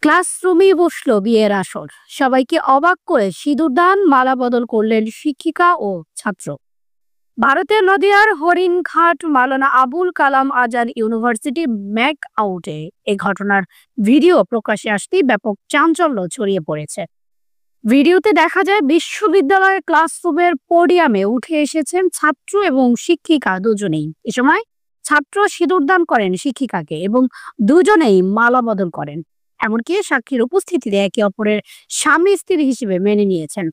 ক্লাসরুমেই বসলো বিয়ের আসর। সবাইকে অবাক করে সিঁদুরদান মালা বদল করলেন শিক্ষিকা ও ছাত্র। ভারতের নদিয়ার হরিণঘাট মাওলানা আবুল কালাম আজাদ ইউনিভার্সিটি ম্যাক আউটে এই ঘটনার ভিডিও প্রকাশ্যে আসতেই ব্যাপক চাঞ্চল্য ছড়িয়ে পড়েছে। ভিডিওতে দেখা যায় বিশ্ববিদ্যালয়ের ক্লাসরুমের পোডিয়ামে উঠে এসেছেন ছাত্র এবং শিক্ষিকা দুজনেই। এ সময় ছাত্র সিঁদুরদান করেন শিক্ষিকাকে এবং দুজনেই মালা বদল করেন। এমনকি সাক্ষীর উপস্থিতিতে একে অপরের স্বামী স্ত্রী হিসেবে মেনে নিয়েছেন।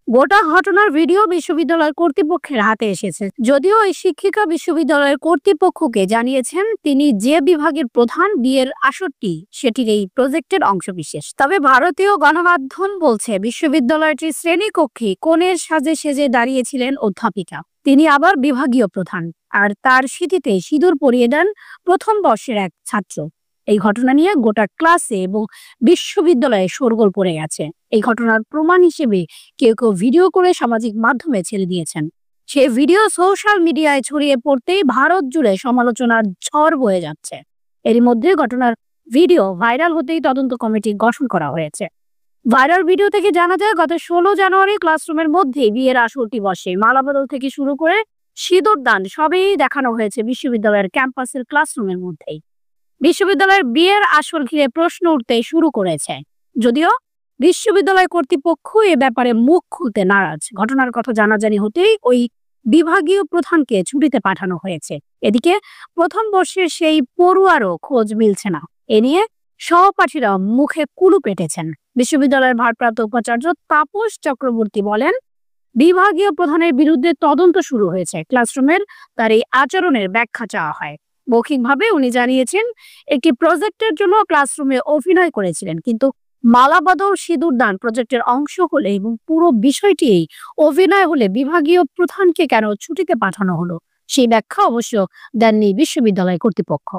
গোটা ঘটনার ভিডিও বিশ্ববিদ্যালয় কর্তৃপক্ষের হাতে এসেছে। যদিও এই শিক্ষিকা বিশ্ববিদ্যালয়ের কর্তৃপক্ষকে জানিয়েছেন তিনি যে বিভাগের প্রধান, বিয়ের আসরটি সেটির এই প্রজেক্টের অংশবিশেষ। তবে ভারতীয় গণমাধ্যম বলছে বিশ্ববিদ্যালয়টির শ্রেণীকক্ষে কনের সাজে সেজে দাঁড়িয়েছিলেন অধ্যাপিকা। তিনি আবার বিভাগীয় প্রধান, আর তার স্মৃতিতে সিঁদুর পরিয়ে দেন প্রথম বর্ষের এক ছাত্র। এই ঘটনা নিয়ে গোটা ক্লাসে এবং বিশ্ববিদ্যালয়ে শোরগোল পড়ে গেছে। এই ঘটনার প্রমাণ হিসেবে কেউ কেউ ভিডিও করে সামাজিক মাধ্যমে ছেড়ে দিয়েছেন। সেই ভিডিও সোশ্যাল মিডিয়ায় ছড়িয়ে পড়তেই ভারত জুড়ে সমালোচনার ঝড় বয়ে যাচ্ছে। এরই মধ্যে ঘটনার ভিডিও ভাইরাল হতেই তদন্ত কমিটি গঠন করা হয়েছে। ভাইরাল ভিডিও থেকে জানা যায় গত 16 জানুয়ারি ক্লাসরুমের মধ্যে বিয়ের আসরটি বসে। মালাবদল থেকে শুরু করে সিঁদুর দান সবই দেখানো হয়েছে বিশ্ববিদ্যালয়ের ক্যাম্পাসের ক্লাসরুমের মধ্যেই। বিশ্ববিদ্যালয়ের বিয়ের আসর ঘিরে প্রশ্ন উঠতে শুরু করেছে, যদিও বিশ্ববিদ্যালয় কর্তৃপক্ষ এ ব্যাপারে মুখ খুলতে নারাজ। ঘটনার কথা জানাজানি হতেই ওই বিভাগীয় প্রধানকে ছুটিতে পাঠানো হয়েছে। এদিকে প্রথম বর্ষের সেই পড়ুয়ারও খোঁজ মিলছে না। এ নিয়ে সহপাঠীরা মুখে কুলু পেটেছেন। বিশ্ববিদ্যালয়ের ভারপ্রাপ্ত উপাচার্য তাপস চক্রবর্তী বলেন, বিভাগীয় প্রধানের বিরুদ্ধে তদন্ত শুরু হয়েছে। ক্লাসরুমের তার এই আচরণের ব্যাখ্যা চাওয়া হয়। মৌখিকভাবে উনি জানিয়েছেন একটি প্রজেক্টের জন্য ক্লাসরুমে অভিনয় করেছিলেন, কিন্তু মালা বদল সিঁদুর দান প্রজেক্টের অংশ হলে এবং পুরো বিষয়টি অভিনয় হলে বিভাগীয় প্রধানকে কেন ছুটিতে পাঠানো হলো সেই ব্যাখ্যা অবশ্য দেননি বিশ্ববিদ্যালয় কর্তৃপক্ষ।